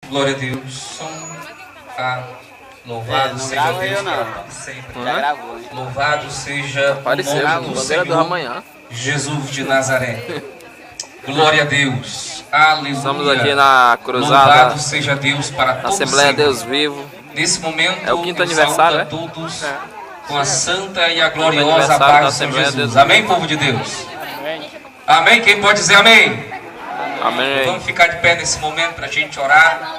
Glória a Deus. Louvado seja Deus para sempre. Louvado seja Apareceu, o nome do bandeira do Senhor amanhã. Jesus de Nazaré. Glória a Deus. Aleluia. Estamos aqui na cruzada, Louvado seja Deus para na todos Assembleia sempre. Deus Vivo. Nesse momento, É o quinto eu aniversário, saúdo a todos É. com a santa e a gloriosa aniversário da paz do Senhor Assembleia Jesus. Deus Amém, povo de Deus? Amém? Quem pode dizer amém? Amém. Vamos ficar de pé nesse momento para a gente orar.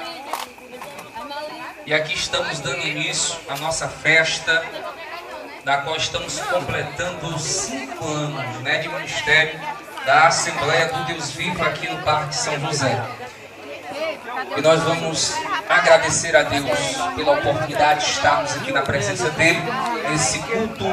E aqui estamos dando início à nossa festa, da qual estamos completando 5 anos, né, de ministério da Assembleia do Deus Vivo aqui no Parque São José. E nós vamos agradecer a Deus pela oportunidade de estarmos aqui na presença dEle, nesse culto,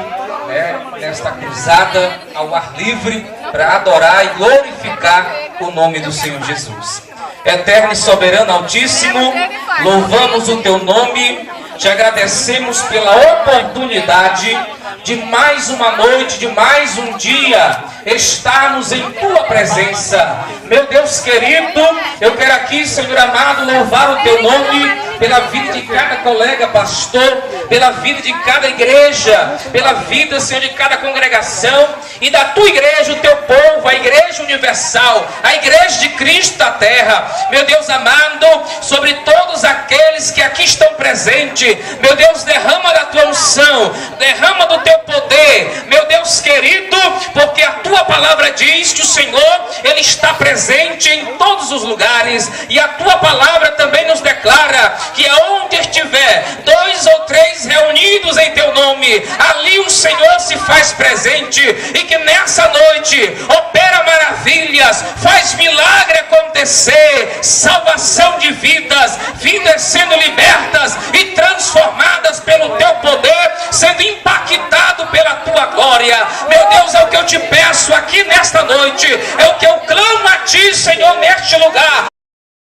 né, nesta cruzada ao ar livre, para adorar e glorificar o nome do Senhor Jesus. Eterno e soberano Altíssimo, louvamos o Teu nome, te agradecemos pela oportunidade de mais uma noite, de mais um dia, estarmos em Tua presença. Meu Deus querido, eu quero aqui, Senhor amado, louvar o Teu nome pela vida de cada colega pastor, pela vida de cada igreja, pela vida, Senhor, de cada congregação e da Tua igreja, o Teu povo, a Igreja Universal, a Igreja de Cristo da Terra. Meu Deus amado, sobre todos aqueles que aqui estão presentes, meu Deus, derrama da Tua unção, derrama do Teu poder, meu Deus querido, porque a Tua palavra diz que o Senhor, Ele está presente em todos os lugares, e a Tua palavra também nos declara que aonde estiver 2 ou 3 reunidos em Teu nome, ali o Senhor se faz presente, e que nessa noite opera maravilhas, faz milagre acontecer, salvação de vidas, vidas sendo libertas e transformadas pelo Teu poder, sendo impactado pela Tua glória. Meu Deus, é o que eu te peço aqui nesta noite, é o que eu clamo a Ti, Senhor, neste lugar.